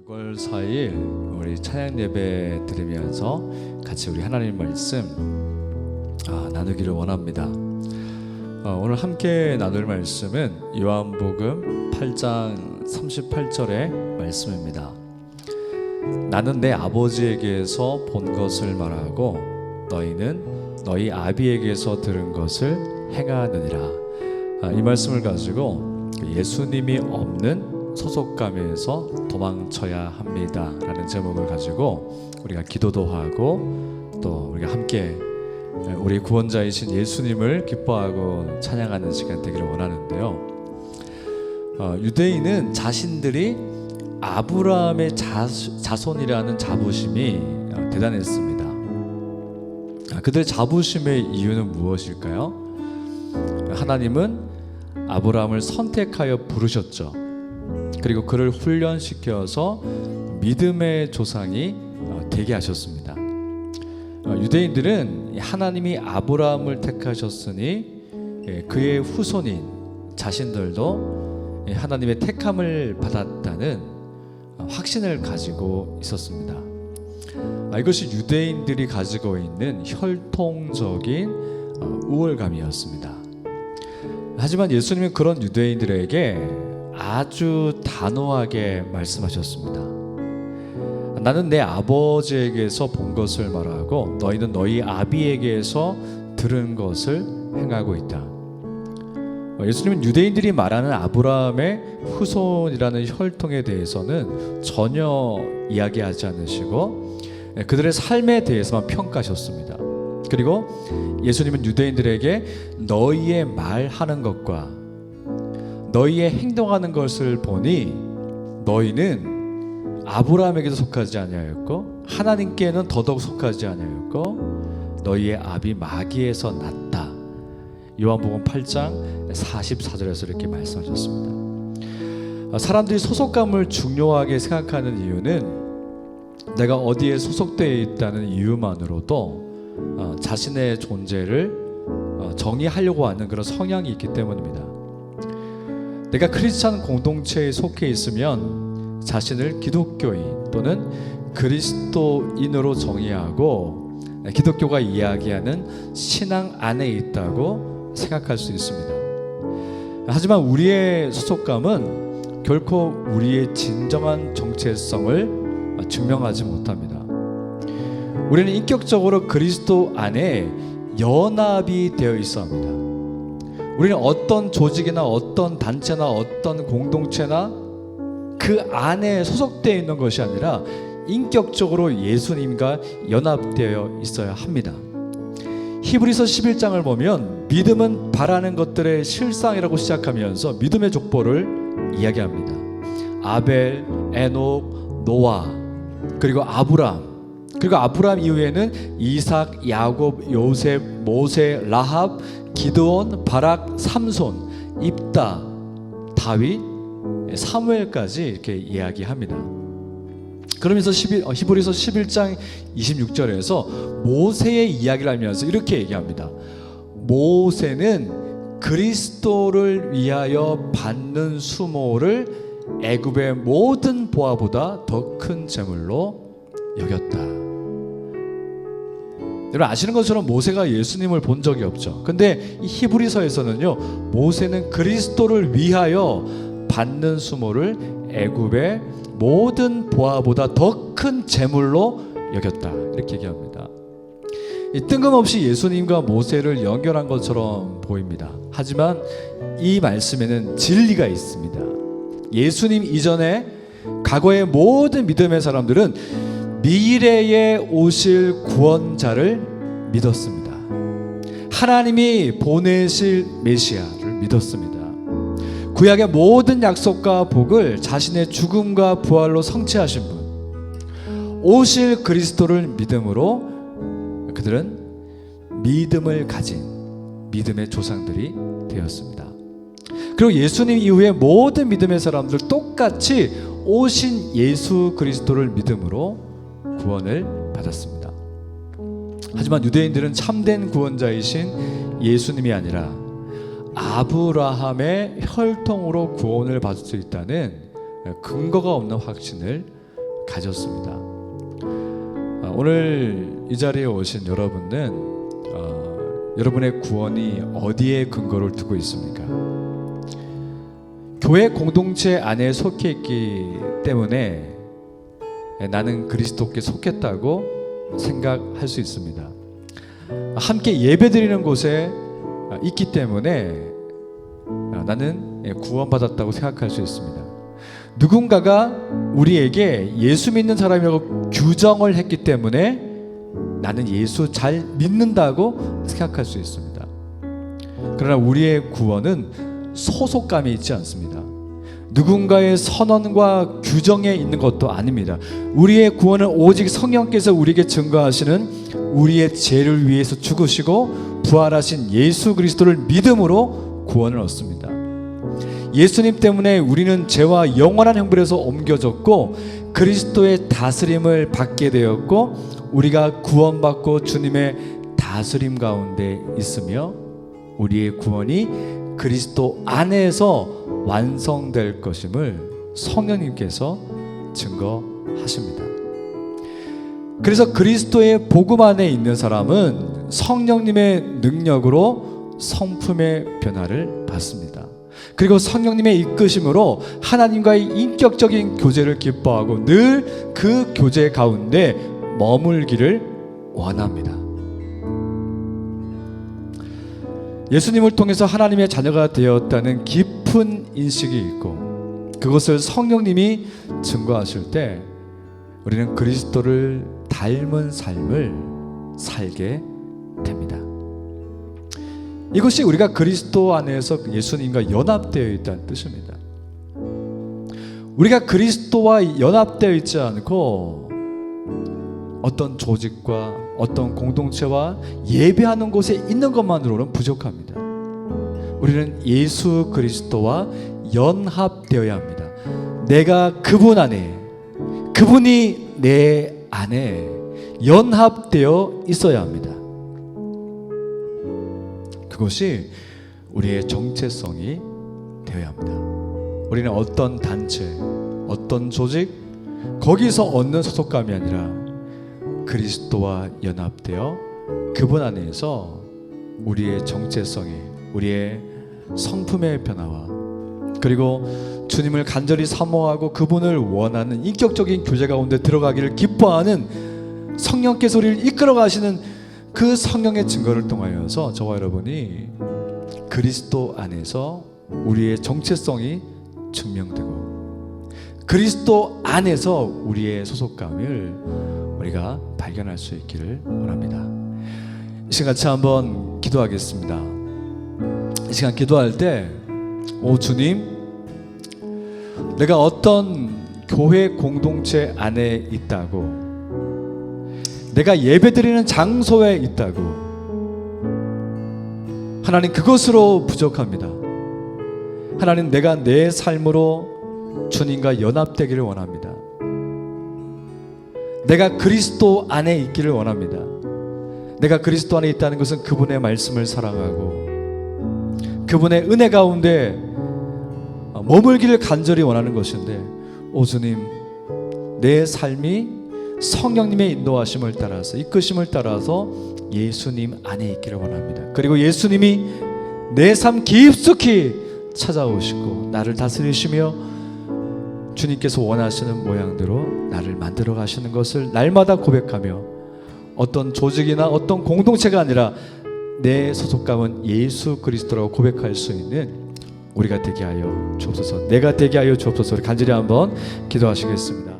6월 4일 우리 찬양 예배 드리면서 같이 우리 하나님 말씀 나누기를 원합니다. 오늘 함께 나눌 말씀은 요한복음 8장 38절의 말씀입니다. 나는 내 아버지에게서 본 것을 말하고 너희는 너희 아비에게서 들은 것을 행하느니라. 이 말씀을 가지고 예수님이 없는 소속감에서 도망쳐야 합니다 라는 제목을 가지고 우리가 기도도 하고 또 우리가 함께 우리 구원자이신 예수님을 기뻐하고 찬양하는 시간 되기를 원하는데요. 유대인은 자신들이 아브라함의 자손이라는 자부심이 대단했습니다. 그들의 자부심의 이유는 무엇일까요? 하나님은 아브라함을 선택하여 부르셨죠. 그리고 그를 훈련시켜서 믿음의 조상이 되게 하셨습니다. 유대인들은 하나님이 아브라함을 택하셨으니 그의 후손인 자신들도 하나님의 택함을 받았다는 확신을 가지고 있었습니다. 이것이 유대인들이 가지고 있는 혈통적인 우월감이었습니다. 하지만 예수님은 그런 유대인들에게 아주 단호하게 말씀하셨습니다. 나는 내 아버지에게서 본 것을 말하고 너희는 너희 아비에게서 들은 것을 행하고 있다. 예수님은 유대인들이 말하는 아브라함의 후손이라는 혈통에 대해서는 전혀 이야기하지 않으시고 그들의 삶에 대해서만 평가하셨습니다. 그리고 예수님은 유대인들에게 너희의 말하는 것과 너희의 행동하는 것을 보니 너희는 아브라함에게도 속하지 아니하였고 하나님께는 더더욱 속하지 아니하였고 너희의 아비 마귀에서 났다. 요한복음 8장 44절에서 이렇게 말씀하셨습니다. 사람들이 소속감을 중요하게 생각하는 이유는 내가 어디에 소속되어 있다는 이유만으로도 자신의 존재를 정의하려고 하는 그런 성향이 있기 때문입니다. 내가 크리스찬 공동체에 속해 있으면 자신을 기독교인 또는 그리스도인으로 정의하고 기독교가 이야기하는 신앙 안에 있다고 생각할 수 있습니다. 하지만 우리의 소속감은 결코 우리의 진정한 정체성을 증명하지 못합니다. 우리는 인격적으로 그리스도 안에 연합이 되어 있어야 합니다. 우리는 어떤 조직이나 어떤 단체나 어떤 공동체나 그 안에 소속되어 있는 것이 아니라 인격적으로 예수님과 연합되어 있어야 합니다. 히브리서 11장을 보면 믿음은 바라는 것들의 실상이라고 시작하면서 믿음의 족보를 이야기합니다. 아벨, 에녹, 노아, 그리고 아브람, 그리고 아브람 이후에는 이삭, 야곱, 요셉, 모세, 라합, 기드온, 바락, 삼손, 입다, 다윗, 사무엘까지 이렇게 이야기합니다. 그러면서 히브리서 11장 26절에서 모세의 이야기를 하면서 이렇게 얘기합니다. 모세는 그리스도를 위하여 받는 수모를 애굽의 모든 보화보다 더 큰 재물로 여겼다. 여러분 아시는 것처럼 모세가 예수님을 본 적이 없죠. 근데 이 히브리서에서는요, 모세는 그리스도를 위하여 받는 수모를 애굽의 모든 보화보다 더 큰 재물로 여겼다. 이렇게 얘기합니다. 뜬금없이 예수님과 모세를 연결한 것처럼 보입니다. 하지만 이 말씀에는 진리가 있습니다. 예수님 이전에 과거의 모든 믿음의 사람들은 미래에 오실 구원자를 믿었습니다. 하나님이 보내실 메시아를 믿었습니다. 구약의 모든 약속과 복을 자신의 죽음과 부활로 성취하신 분, 오실 그리스도를 믿음으로 그들은 믿음을 가진 믿음의 조상들이 되었습니다. 그리고 예수님 이후에 모든 믿음의 사람들 똑같이 오신 예수 그리스도를 믿음으로 구원을 받았습니다. 하지만 유대인들은 참된 구원자이신 예수님이 아니라 아브라함의 혈통으로 구원을 받을 수 있다는 근거가 없는 확신을 가졌습니다. 오늘 이 자리에 오신 여러분은 여러분의 구원이 어디에 근거를 두고 있습니까? 교회 공동체 안에 속해 있기 때문에 나는 그리스도께 속했다고 생각할 수 있습니다. 함께 예배드리는 곳에 있기 때문에 나는 구원받았다고 생각할 수 있습니다. 누군가가 우리에게 예수 믿는 사람이라고 규정을 했기 때문에 나는 예수 잘 믿는다고 생각할 수 있습니다. 그러나 우리의 구원은 소속감이 있지 않습니다. 누군가의 선언과 규정에 있는 것도 아닙니다. 우리의 구원은 오직 성령께서 우리에게 증거하시는 우리의 죄를 위해서 죽으시고 부활하신 예수 그리스도를 믿음으로 구원을 얻습니다. 예수님 때문에 우리는 죄와 영원한 형벌에서 옮겨졌고 그리스도의 다스림을 받게 되었고 우리가 구원받고 주님의 다스림 가운데 있으며 우리의 구원이 그리스도 안에서 완성될 것임을 성령님께서 증거하십니다. 그래서 그리스도의 복음 안에 있는 사람은 성령님의 능력으로 성품의 변화를 받습니다. 그리고 성령님의 이끄심으로 하나님과의 인격적인 교제를 기뻐하고 늘 그 교제 가운데 머물기를 원합니다. 예수님을 통해서 하나님의 자녀가 되었다는 깊은 인식이 있고 그것을 성령님이 증거하실 때 우리는 그리스도를 닮은 삶을 살게 됩니다. 이것이 우리가 그리스도 안에서 예수님과 연합되어 있다는 뜻입니다. 우리가 그리스도와 연합되어 있지 않고 어떤 조직과 어떤 공동체와 예배하는 곳에 있는 것만으로는 부족합니다. 우리는 예수 그리스도와 연합되어야 합니다. 내가 그분 안에, 그분이 내 안에 연합되어 있어야 합니다. 그것이 우리의 정체성이 되어야 합니다. 우리는 어떤 단체, 어떤 조직, 거기서 얻는 소속감이 아니라 그리스도와 연합되어 그분 안에서 우리의 정체성이, 우리의 성품의 변화와 그리고 주님을 간절히 사모하고 그분을 원하는 인격적인 교제 가운데 들어가기를 기뻐하는 성령께서 우리를 이끌어 가시는 그 성령의 증거를 통하여서 저와 여러분이 그리스도 안에서 우리의 정체성이 증명되고 그리스도 안에서 우리의 소속감을 우리가 발견할 수 있기를 원합니다. 이 시간 같이 한번 기도하겠습니다. 이 시간 기도할 때 오 주님, 내가 어떤 교회 공동체 안에 있다고, 내가 예배드리는 장소에 있다고, 하나님 그것으로 부족합니다. 하나님 내가 내 삶으로 주님과 연합되기를 원합니다. 내가 그리스도 안에 있기를 원합니다. 내가 그리스도 안에 있다는 것은 그분의 말씀을 사랑하고 그분의 은혜 가운데 머물기를 간절히 원하는 것인데, 오 주님, 내 삶이 성령님의 인도하심을 따라서, 이끄심을 따라서 예수님 안에 있기를 원합니다. 그리고 예수님이 내 삶 깊숙이 찾아오시고 나를 다스리시며 주님께서 원하시는 모양대로 나를 만들어 가시는 것을 날마다 고백하며 어떤 조직이나 어떤 공동체가 아니라 내 소속감은 예수 그리스도라고 고백할 수 있는 우리가 되게 하여 주옵소서. 내가 되게 하여 주옵소서. 간절히 한번 기도하시겠습니다.